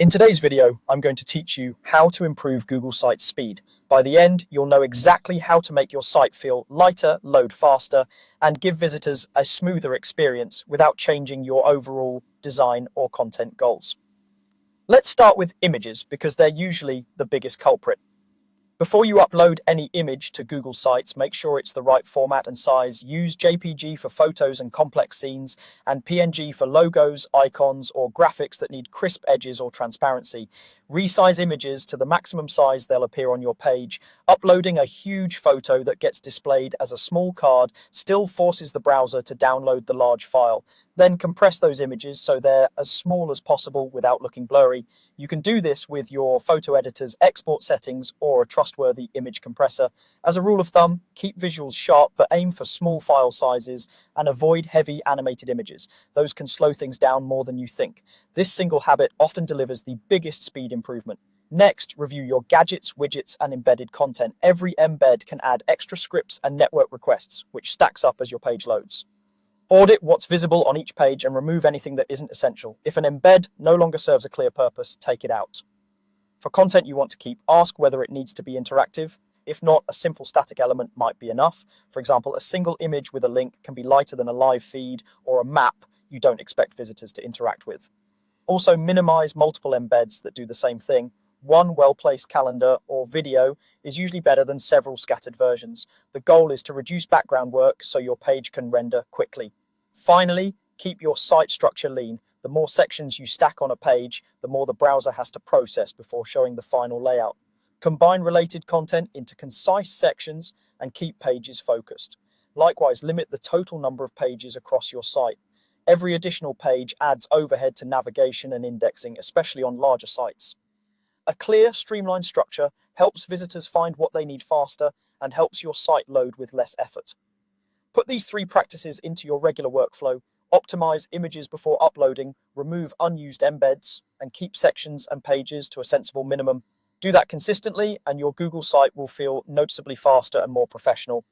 In today's video, I'm going to teach you how to improve Google Site speed. By the end, you'll know exactly how to make your site feel lighter, load faster, and give visitors a smoother experience without changing your overall design or content goals. Let's start with images because they're usually the biggest culprit. Before you upload any image to Google Sites, make sure it's the right format and size. Use JPG for photos and complex scenes, and PNG for logos, icons, or graphics that need crisp edges or transparency. Resize images to the maximum size they'll appear on your page. Uploading a huge photo that gets displayed as a small card still forces the browser to download the large file. Then compress those images so they're as small as possible without looking blurry. You can do this with your photo editor's export settings or a trustworthy image compressor. As a rule of thumb, keep visuals sharp but aim for small file sizes and avoid heavy animated images. Those can slow things down more than you think. This single habit often delivers the biggest speed improvement. Next, review your gadgets, widgets, and embedded content. Every embed can add extra scripts and network requests, which stacks up as your page loads. Audit what's visible on each page and remove anything that isn't essential. If an embed no longer serves a clear purpose, take it out. For content you want to keep, ask whether it needs to be interactive. If not, a simple static element might be enough. For example, a single image with a link can be lighter than a live feed or a map you don't expect visitors to interact with. Also, minimize multiple embeds that do the same thing. One well-placed calendar or video is usually better than several scattered versions. The goal is to reduce background work so your page can render quickly. Finally, keep your site structure lean. The more sections you stack on a page, the more the browser has to process before showing the final layout. Combine related content into concise sections and keep pages focused. Likewise, limit the total number of pages across your site. Every additional page adds overhead to navigation and indexing, especially on larger sites. A clear, streamlined structure helps visitors find what they need faster and helps your site load with less effort. Put these three practices into your regular workflow. Optimize images before uploading, remove unused embeds, and keep sections and pages to a sensible minimum. Do that consistently, and your Google site will feel noticeably faster and more professional.